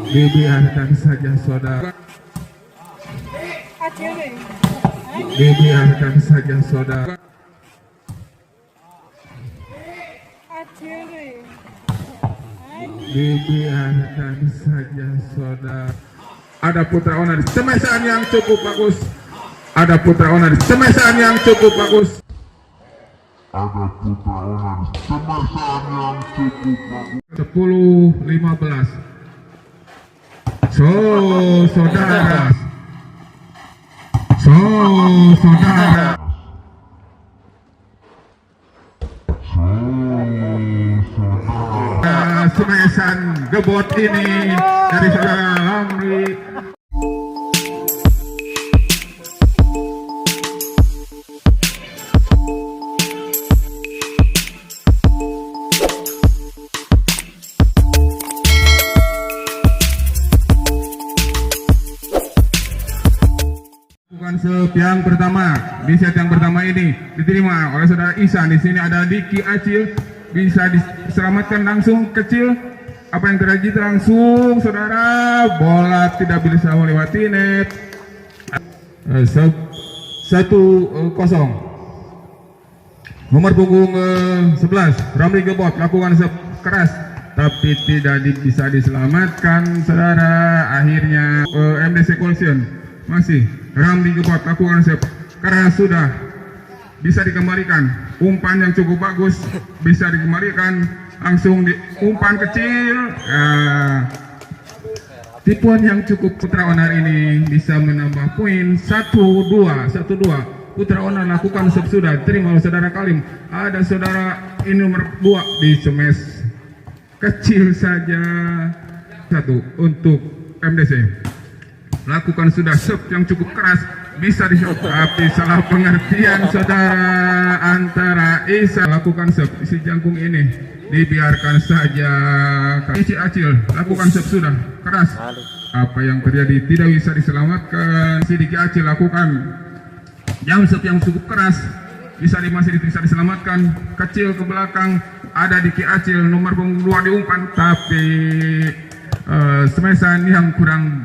Dibiarkan saja saudara. Dibiarkan saja saudara. Dibiarkan saja saudara. Ada putra onar semesaan yang cukup bagus. Ada putra onar semesaan yang cukup bagus. Ada putra onar semesaan yang cukup bagus. 10-15. Saudara. Saudara. Semesan gebot ini dari saudara Lamri. Bukan sep yang pertama, di set yang pertama ini diterima oleh saudara Isan. Di sini ada Diki Acil, bisa diselamatkan langsung kecil. Apa yang terjadi langsung saudara, bola tidak bisa melewati net. 1-0. Nomor punggung 11 Ramli Gebot lakukan sep keras tapi tidak bisa diselamatkan saudara. Akhirnya MDC Collection masih Ramli Gebot lakukan sep keras, sudah bisa dikembalikan. Umpan yang cukup bagus bisa dikembalikan langsung di umpan kecil. Tipuan yang cukup putra onar ini bisa menambah poin 1-2. Putra onar lakukan sep sudah terima oleh saudara Kalim. Ada saudara ini nomor 2 di smash kecil saja. 1 untuk MDC. Lakukan sudah sep yang cukup keras, bisa di-shot tapi salah pengertian saudara antara Isa. Lakukan sep isi jangkung ini dibiarkan saja. Isi Acil lakukan sep sudah keras, apa yang terjadi tidak bisa diselamatkan. Sidiki Acil lakukan jam sep yang cukup keras, masih bisa diselamatkan. Kecil ke belakang ada Diki Acil nomor 2 diumpan tapi semesan yang kurang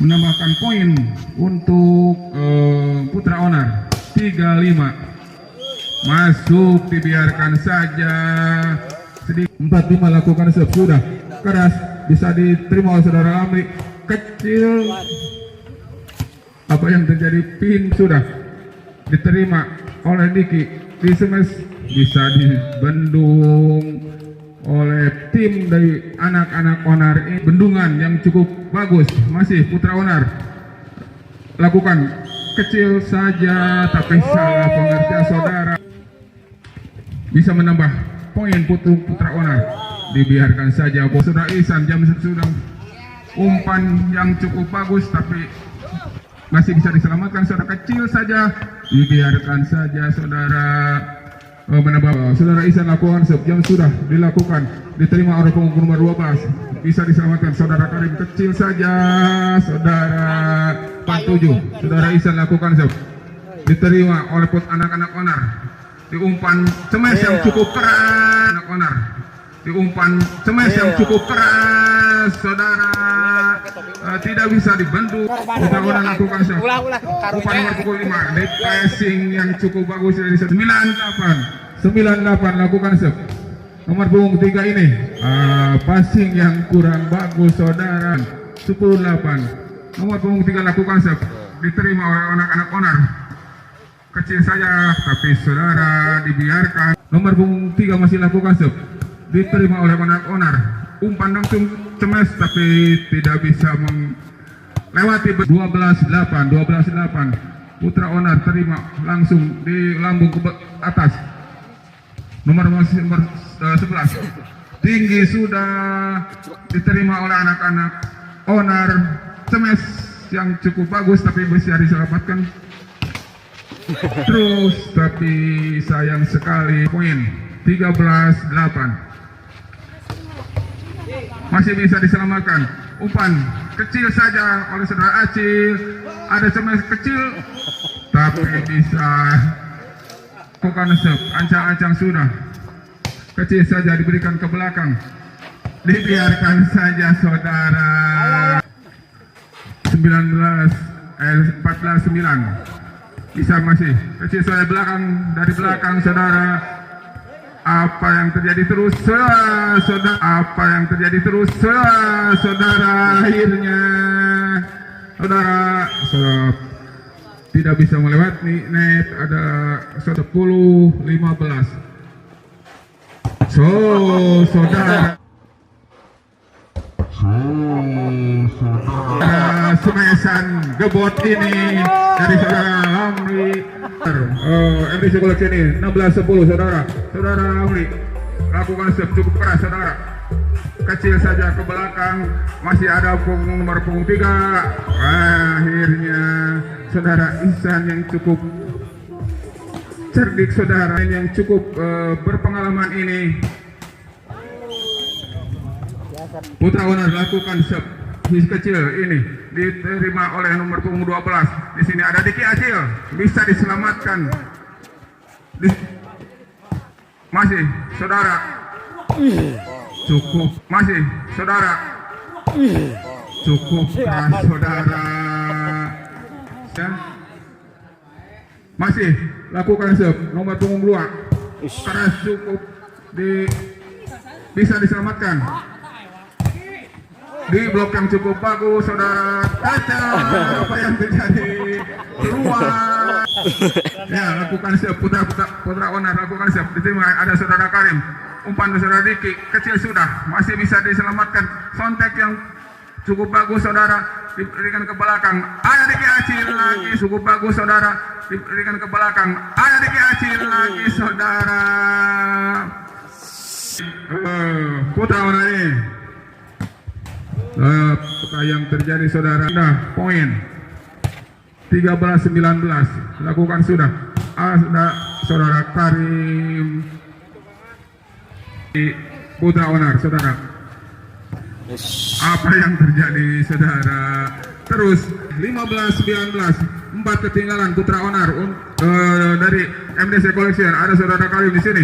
menambahkan poin untuk putra onar. 3-5 masuk, dibiarkan saja. 45 lakukan sep sudah keras, bisa diterima oleh saudara Lamri. Kecil, apa yang terjadi, pin sudah diterima oleh Diki. Di smash bisa dibendung oleh tim dari anak-anak onar ini. Bendungan yang cukup bagus, masih putra onar lakukan kecil saja tapi salah pengertian saudara, bisa menambah poin putra onar. Dibiarkan saja saudara Isan. Jam sudah umpan yang cukup bagus tapi masih bisa diselamatkan saudara. Kecil saja, dibiarkan saja saudara. Menambah saudara Isan lakukan sep jam sudah dilakukan, diterima oleh punggung nomor 12, bisa diselamatkan saudara Karim. Kecil saja saudara. 47 saudara Isan lakukan sep, diterima oleh anak-anak onar. Diumpan smash yang cukup keras anak onar. Diumpan smash yang cukup keras saudara, tidak bisa dibentuk. Putra onar lakukan sep. Umpan nomor pukul 5, deep passing yang cukup bagus dari 98 lakukan sep. Nomor punggung 3 ini passing yang kurang bagus saudara. 10-8. Nomor punggung 3 lakukan sep, diterima oleh anak-anak onar. Kecil saja tapi saudara dibiarkan. Nomor punggung 3 masih lakukan sep, diterima oleh anak onar. Umpan langsung cemas tapi tidak bisa melewati. 12-8. Putra onar terima langsung di lambung ke atas. Nomor 11 tinggi sudah diterima oleh anak-anak onar. Smash yang cukup bagus tapi bisa diselamatkan terus tapi sayang sekali. Poin 13-8 masih bisa diselamatkan. Umpan kecil saja oleh saudara Acil. Ada smash kecil tapi bisa lakukan sep. Ancang-ancang sudah kecil saja diberikan ke belakang, dibiarkan saja saudara. 14-9 bisa masih kecil saja dari belakang saudara. Apa yang terjadi terus saudara, apa yang terjadi terus saudara, akhirnya saudara tidak bisa melewati net, ada 10-15. Saudara semesan gebot ini dari saudara Amri. MDC koleksi ini 16-10 saudara. Saudara Amri lakukan cukup keras saudara. Kecil saja ke belakang, masih ada nomor punggung 3. Akhirnya saudara Ihsan yang cukup cerdik, saudara yang cukup berpengalaman ini. Putra Onar lakukan kecil ini diterima oleh nomor punggung 12. Di sini ada Diki Acil, bisa diselamatkan. Masih saudara. Cukup, masih saudara. Cukup keras saudara. Ya. Masih lakukan nomor punggung 2. Keras cukup bisa diselamatkan. Di blok yang cukup bagus saudara. Kaca apa yang terjadi keluar. Ya, lakukan Putra Onar lakukan diterima, ada saudara Karim, umpan saudara Diki kecil sudah masih bisa diselamatkan. Sontek yang cukup bagus saudara, diberikan ke belakang. Ada Diki Acil lagi, cukup bagus saudara, diberikan ke belakang. Ada Diki Acil lagi saudara. Putra Onar ini apa yang terjadi saudara. Nah, poin 13-19 lakukan sudah. Ada saudara Karim Putra Onar saudara. Apa yang terjadi saudara? Terus 15-19 4 ketinggalan Putra Onar dari MDC Collection. Ada saudara Karim di sini.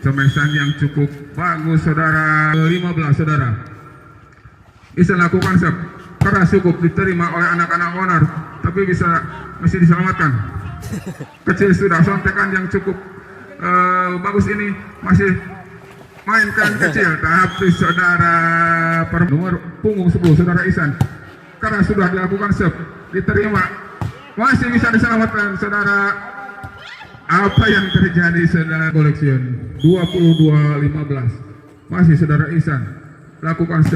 Semesan yang cukup bagus saudara. 15 saudara. Bisa lakukan keras cukup diterima oleh anak-anak Onar, tapi masih diselamatkan. Kecil sudah, sontekan yang cukup bagus ini masih mainkan kecil, tapi saudara nomor punggung 10 saudara Ihsan karena sudah dilakukan diterima, masih bisa diselamatkan saudara. Apa yang terjadi saudara Collection 22-15 masih saudara Ihsan lakukan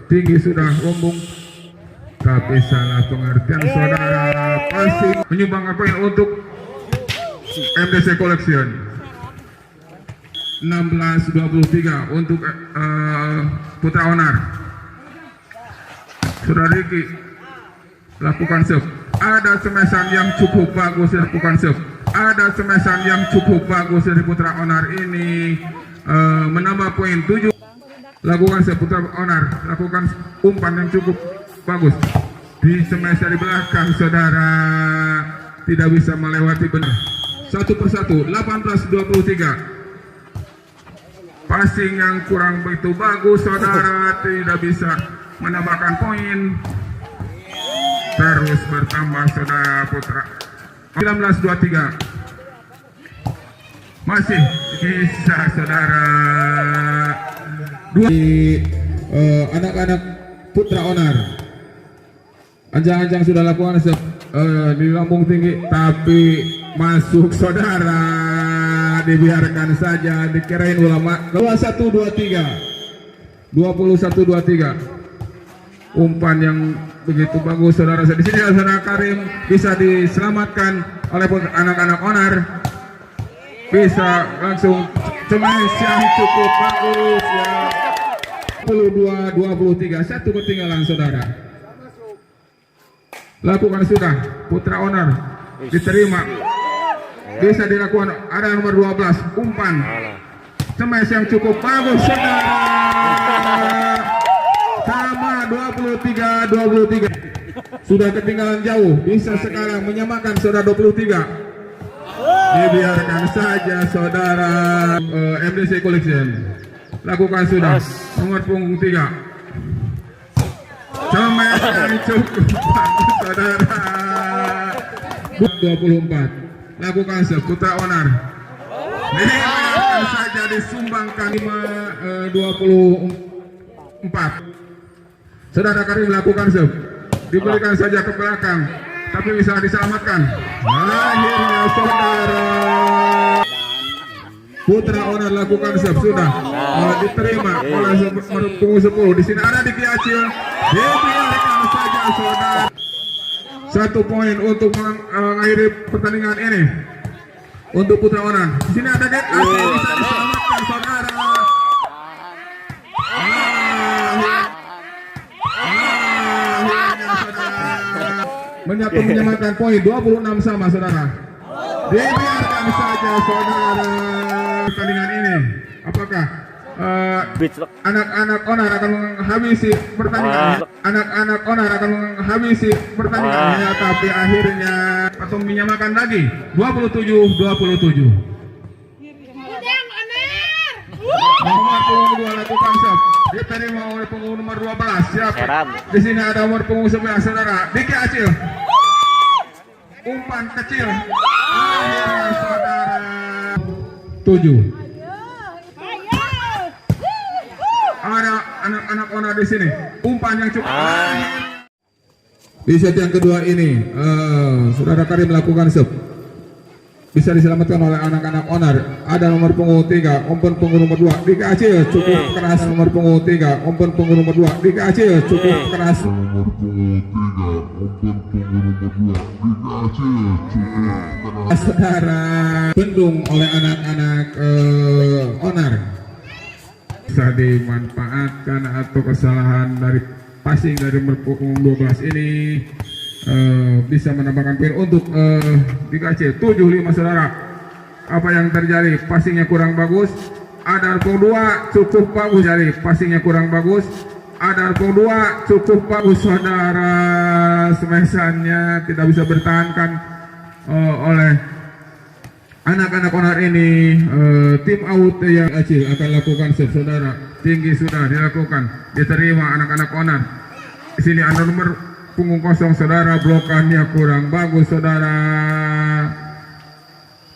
tinggi sudah rombong, tapi salah pengertian saudara. Masih menyumbangkan poin untuk MDC Collection 16-23 untuk Putra Onar. Saudara Riki lakukan ada semesan yang cukup bagus lakukan ada semesan yang cukup bagus dari Putra Onar ini menambah poin 7. Lakukan Putra Onar, lakukan umpan yang cukup bagus di semes dari belakang saudara, tidak bisa melewati benar. Satu persatu 18-23. Passing yang kurang begitu bagus saudara, tidak bisa menambahkan poin. Terus bertambah saudara Putra. 19-23. Masih bisa saudara. Anak-anak Putra Onar anjang-anjang sudah lakukan di lambung tinggi, tapi masuk saudara, dibiarkan saja, dikirain ulama. 21-23 umpan yang begitu bagus saudara. Di sini saudara Karim bisa diselamatkan oleh anak-anak Onar, bisa langsung semes yang cukup bagus ya. 22-23 satu ketinggalan saudara. Lakukan sudah Putra Onar, diterima, bisa dilakukan. Ada nomor 12 umpan semes yang cukup bagus saudara. Sama 23-23 sudah ketinggalan jauh, bisa sekarang menyamakan saudara 23. Dibiarkan saja saudara. MDC Collection lakukan sudah. Nomor punggung 3. Cemes yang cukup bagus saudara. 24. Lakukan Putra Onar. Dibiarkan saja disumbangkan 24. Saudara Karim lakukan diberikan saja ke belakang, tapi bisa diselamatkan. Akhirnya saudara Putra Onar lakukan sudah diterima oleh punggung 10. Di sini ada Diki Acil, dibiarkan saja saudara. 1 poin untuk mengakhiri pertandingan ini untuk Putra Onar. Di sini ada Dek Acil, bisa diselamatkan saudara. Menyamakan poin 26 sama saudara. Dibiarkan saja saudara pertandingan ini. Apakah anak-anak Onar akan menghabisi pertandingan? Anak-anak Onar akan menghabisi pertandingannya, tapi akhirnya atau menyamakan lagi 27-27. Nomor punggung 2 lakukan diterima oleh punggung nomor 12. Siapa? Di sini ada nomor punggung 11 saudara. Diki Acil. Umpan kecil. Akhirnya saudara 7. Ada anak-anak Onar di sini. Umpan yang cukup. Di set yang kedua ini, saudara Karim melakukan bisa diselamatkan oleh anak-anak Onar. Ada nomor punggung 3, umpan punggung nomor 2. Diki Acil cukup keras. Nomor punggung 3, umpan punggung nomor 2. Diki Acil cukup keras. Nomor punggung 3, umpan punggung nomor 2. Diki Acil cukup keras. Saudara bendung oleh anak-anak Onar. Bisa dimanfaatkan atau kesalahan dari passing dari nomor punggung 12 ini. Bisa menambahkan poin untuk Diki 75 saudara. Apa yang terjadi? Passingnya kurang bagus. Ada punggung 2 cukup bagus. Jadi passingnya kurang bagus. Ada punggung 2 cukup bagus saudara. Smash-nya tidak bisa bertahankan oleh anak-anak Onar ini. Tim out yang Acil akan lakukan saudara. Tinggi sudah dilakukan. Diterima anak-anak Onar. Di sini ada nomor punggung 0 saudara, blokannya kurang bagus saudara,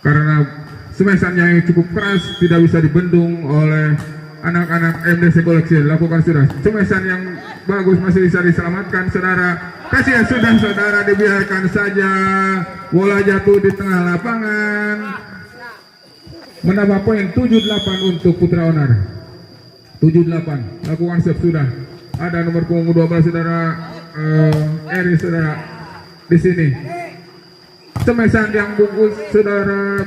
karena smash-nya yang cukup keras tidak bisa dibendung oleh anak-anak MDC Collection. Lakukan sudah smash yang bagus, masih bisa diselamatkan saudara. Kasihan sudah saudara, dibiarkan saja bola jatuh di tengah lapangan. Menambah poin 78 untuk Putra Onar. 78 lakukan sudah. Ada nomor punggung 12 saudara. Eri saudara di sini. Semesan yang bungkus saudara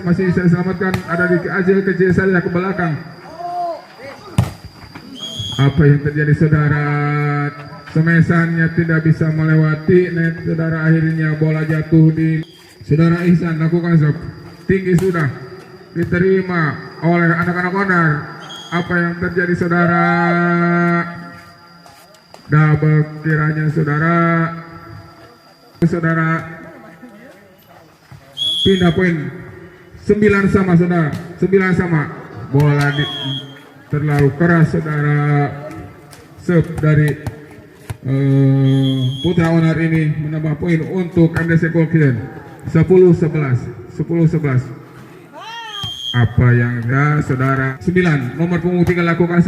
masih bisa diselamatkan. Ada di Acil kecil saja ke belakang. Apa yang terjadi saudara? Semesannya tidak bisa melewati net saudara. Akhirnya bola jatuh di saudara Ihsan. Lakukan tinggi sudah diterima oleh anak-anak Onar. Apa yang terjadi saudara? Double kiranya saudara pindah poin 9 sama saudara, 9 sama. Bola terlalu keras saudara. Serve dari Putra Onar ini menambah poin untuk MDC Collection 10-11. Apa yang saudara 9 nomor punggung 3 lakukan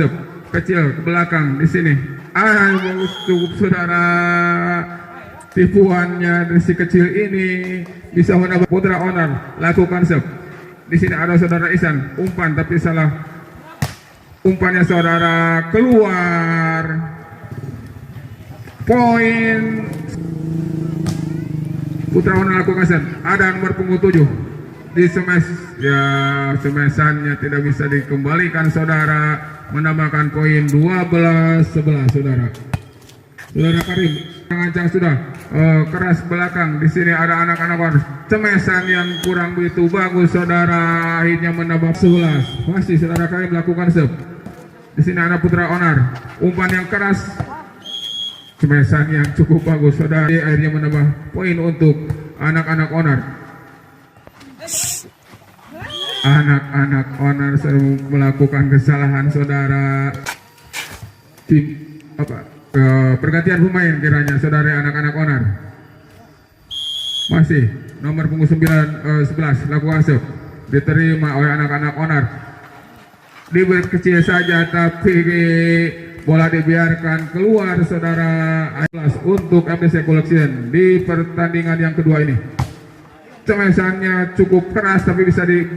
kecil ke belakang di sini. Cukup saudara, tipuannya dari si kecil ini bisa menambah. Putra Onar lakukan di sini ada saudara Ihsan, umpan tapi salah. Umpannya saudara keluar. Poin Putra Onar lakukan ada nomor punggung 7 di smash ya, smashannya tidak bisa dikembalikan saudara. Menambahkan poin 12-11 saudara. Saudara Karim mengancang sudah keras belakang. Di sini ada anak-anak Onar. Cemesan yang kurang begitu bagus saudara. Akhirnya menambah 11. Masih saudara Karim melakukan Di sini ada Putra Onar. Umpan yang keras. Cemesan yang cukup bagus saudara. Akhirnya menambah poin untuk anak-anak Onar. anak-anak owner melakukan kesalahan saudara. Tim pergantian pemain kiranya saudara anak-anak owner. Masih nomor punggung 11 lakukan sub, diterima oleh anak-anak owner. Diberi kecil saja tapi bola dibiarkan keluar saudara. Untuk MDC Collection di pertandingan yang kedua ini. Cemesannya cukup keras tapi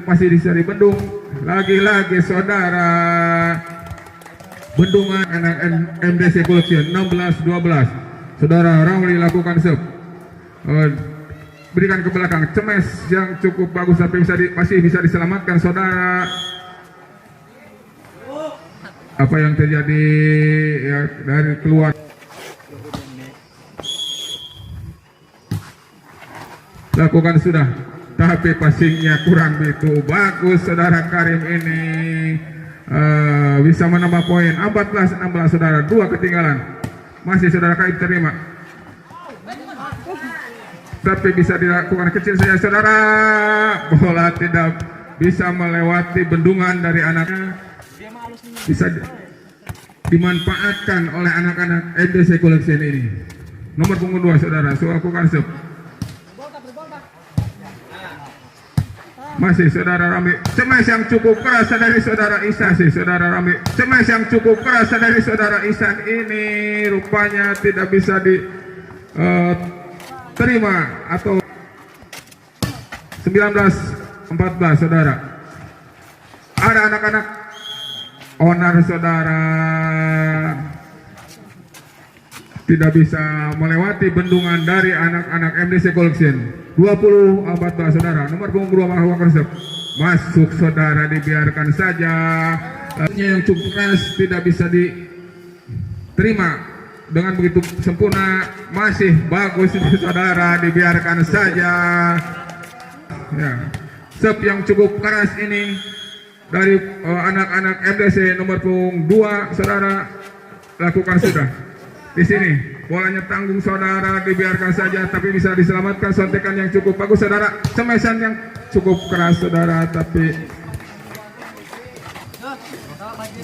masih bisa dibendung. Lagi-lagi saudara, bendungan anak MDC Collection 16-12. Saudara Ramli lakukan sub, berikan ke belakang. Cemes yang cukup bagus tapi masih bisa diselamatkan saudara. Apa yang terjadi ya, dari keluar lakukan sudah, tapi passingnya kurang begitu bagus saudara. Karim ini bisa menambah poin 14-16 saudara, 2 ketinggalan. Masih saudara Karim terima, tapi bisa dilakukan kecil saja saudara. Bola tidak bisa melewati bendungan dari anaknya, bisa dimanfaatkan oleh anak-anak MDC Collection ini. Nomor punggung 2 saudara, lakukan sub. Masih saudara Ramli, cemes yang cukup keras dari saudara Ihsan. Saudara Ramli, cemes yang cukup keras dari saudara Ihsan ini rupanya tidak bisa diterima atau 19-14 saudara. Ada anak-anak owner saudara tidak bisa melewati bendungan dari anak-anak MDC Collection. 20-14 saudara. Nomor punggung 2 melakukan resep. Masuk saudara, dibiarkan saja. Yang cukup keras tidak bisa diterima dengan begitu sempurna. Masih bagus itu saudara, dibiarkan saja. Ya. Sep yang cukup keras ini dari anak-anak MDC nomor punggung 2 saudara, lakukan sudah. Di sini bolanya tanggung saudara, dibiarkan saja tapi bisa diselamatkan. Sontekan yang cukup bagus saudara, cemesan yang cukup keras saudara tapi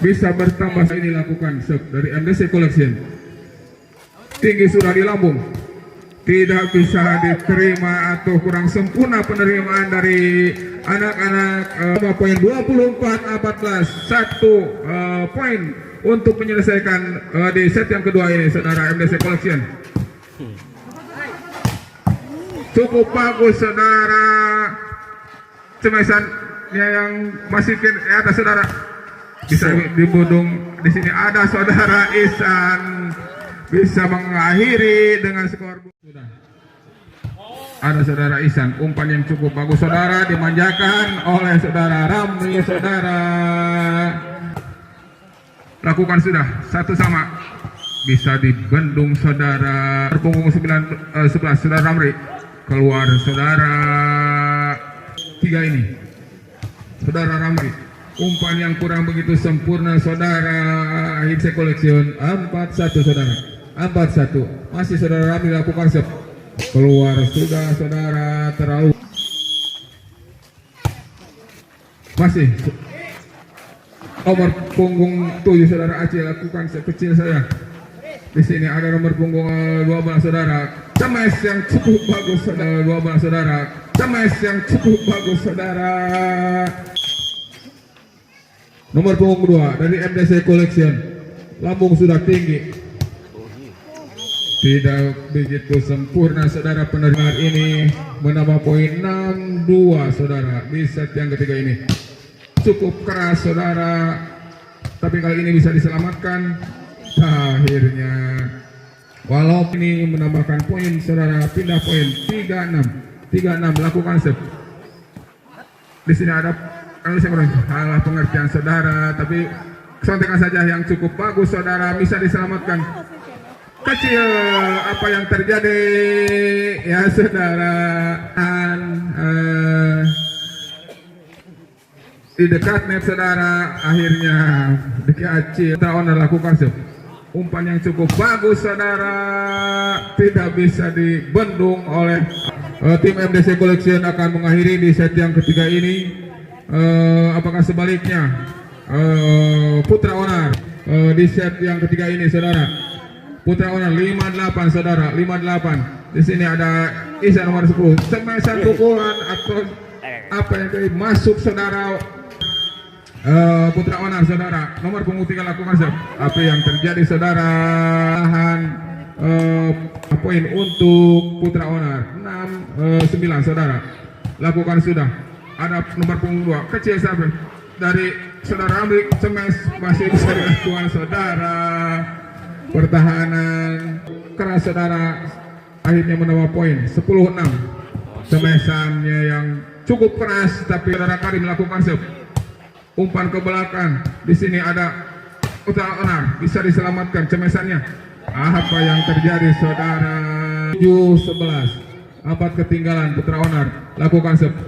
bisa bertambah. Ini lakukan sub dari MDC Collection, tinggi sudah di lambung, tidak bisa diterima atau kurang sempurna penerimaan dari anak-anak. Poin 24-14, 1 poin untuk menyelesaikan di set yang kedua ini saudara MDC Collection. Cukup bagus saudara, cemesannya yang masih ke atas saudara, bisa dibodong. Di sini ada saudara Ihsan bisa mengakhiri dengan skor. Sudah ada saudara Ihsan, umpan yang cukup bagus saudara, dimanjakan oleh saudara Ramli saudara. Lakukan sudah, 1 sama, bisa dibendung saudara. Punggung 11 saudara Ramli keluar saudara. 3 ini saudara Ramli, umpan yang kurang begitu sempurna saudara. MDC Collection 4-1 saudara, 4-1. Masih saudara Ramli lakukan sep, keluar sudah saudara, terlalu. Masih nomor punggung 7 saudara Aceh, lakukan sekecil saya. Di sini ada nomor punggung 12 saudara, cemes yang cukup bagus saudara. 12 saudara, cemes yang cukup bagus saudara. Nomor punggung 2 dari MDC Collection, lambung sudah tinggi, tidak begitu sempurna saudara penerimaan ini. Menambah poin 6-2 saudara di set yang ketiga ini. Cukup keras saudara, tapi kali ini bisa diselamatkan. Akhirnya walau ini menambahkan poin saudara, pindah poin 3-6 lakukan sep. Di sini ada salah pengertian saudara, tapi sontekan saja yang cukup bagus saudara, bisa diselamatkan. Kecil apa yang terjadi ya saudara, di dekat net saudara, akhirnya Aceh Owner lakukan sub. Umpan yang cukup bagus saudara, tidak bisa dibendung oleh tim MDC Collection. Akan mengakhiri di set yang ketiga ini Apakah sebaliknya Putra Onar di set yang ketiga ini saudara? Putra Onar 58 saudara, 58. Di sini ada Isan nomor 10. Semasan pukulan atau apa yang tadi masuk saudara. Putra Onar saudara, nomor punggung 3 lakukan serve. Apa yang terjadi saudara? Tahan poin untuk Putra Onar 6-9 saudara. Lakukan sudah. Ada nomor punggung 2 kecil sampai dari saudara Amrik smash masih bisa dilakukan saudara. Pertahanan keras saudara, akhirnya menambah poin 10-6. Smashannya yang cukup keras tapi saudara Karim melakukan serve. Umpan ke belakang. Di sini ada Putra Onar, bisa diselamatkan cemesannya. Apa yang terjadi saudara? 7-11. 4 ketinggalan Putra Onar. Lakukan serve.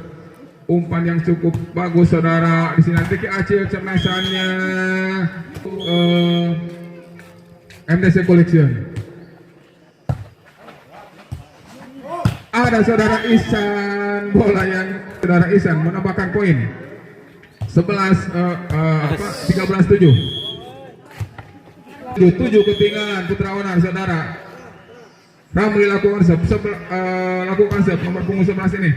Umpan yang cukup bagus saudara. Di sini Diki Acil cemesannya. MDC Collection. Ada saudara Isan, bola yang saudara Isan menambahkan poin. 13-7. 7 ketinggalan Putra Onar saudara. Ramli lakukan lakukan nomor punggung 11 ini.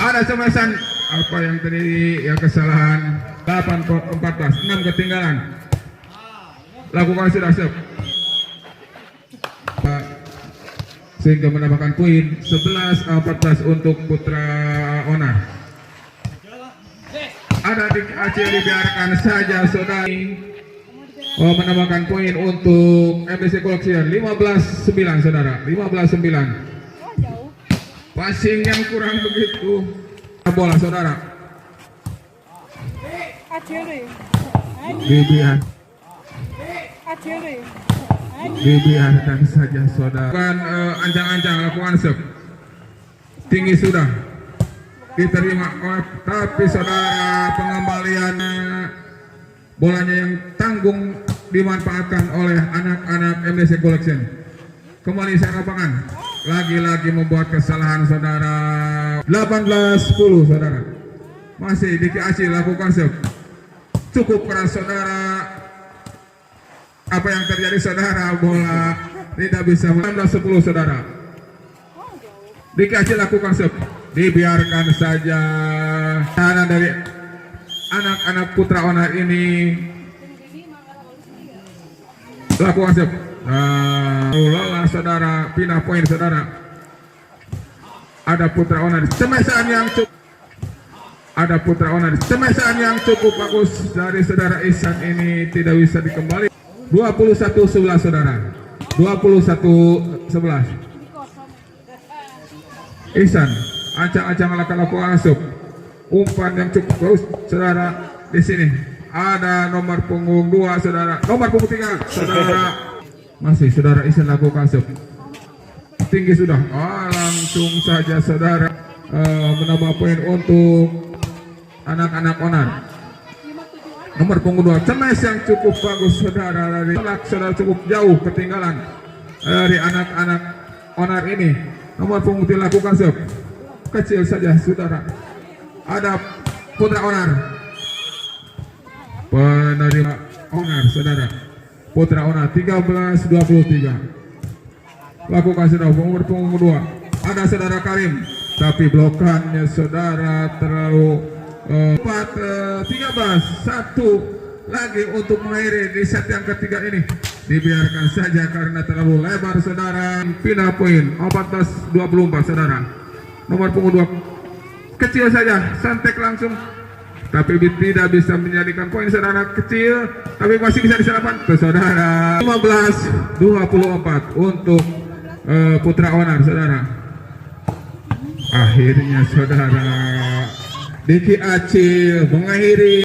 Ada semasan apa yang tadi yang kesalahan 8-14 6 ketinggalan. Lakukan sudah serve. Sehingga menambahkan poin 11-14 untuk Putra Onar. Ada di Aceh dibiarkan saja saudara. Menambahkan poin untuk MDC Collection 15-9 saudara. 15-9. Passing yang kurang begitu. Bola saudara. Dibiarkan saja saudara. Bukan ancang-ancang lakukan serve. Tinggi sudah diterima, tapi saudara pengembalian bolanya yang tanggung dimanfaatkan oleh anak-anak MDC Collection. Kembali saya lapangan, lagi-lagi membuat kesalahan saudara. 18-10 saudara. Masih Diki Acil lakukan serve. Cukup keras saudara. Apa yang terjadi saudara? Bola tidak bisa. 19-10 saudara. Diki Acil lakukan serve. Dibiarkan saja. Tahanan dari anak-anak Putra Onar ini lakukan serve. Lola saudara, pindah poin saudara. Ada Putra Onar semasan yang cukup. Ada Putra Onar semasan yang cukup bagus dari saudara Isan ini tidak bisa dikembali. 21-11 saudara. 21-11. Isan ancang-ancang lakukan asup. Umpan yang cukup bagus saudara. Di sini ada nomor punggung 2 saudara. Nomor punggung 3 saudara. Masih saudara Isan lakukan asup. Tinggi sudah. Langsung saja saudara menambah poin untuk anak-anak Onar. Nomor punggung 2 smash yang cukup bagus saudara. Dari saudara cukup jauh ketinggalan dari anak-anak Onar ini. Nomor punggung 3 lakukan serve. Kecil saja saudara. Ada Putra Onar. Penerima Onar saudara. Putra Onar 13-23. Lakukan saudara. Nomor punggung 2 ada saudara Karim, tapi blokannya saudara terlalu 13. 1 lagi untuk mengakhiri di set yang ketiga ini. Dibiarkan saja karena terlalu lebar saudara. Pindah poin 14-24 saudara. Nomor punggung 2 kecil saja, santek langsung, tapi tidak bisa menjadikan poin saudara. Kecil tapi masih bisa diselamatkan ke saudara. 15-24 untuk Putra Onar saudara. Akhirnya saudara Diki Acil mengakhiri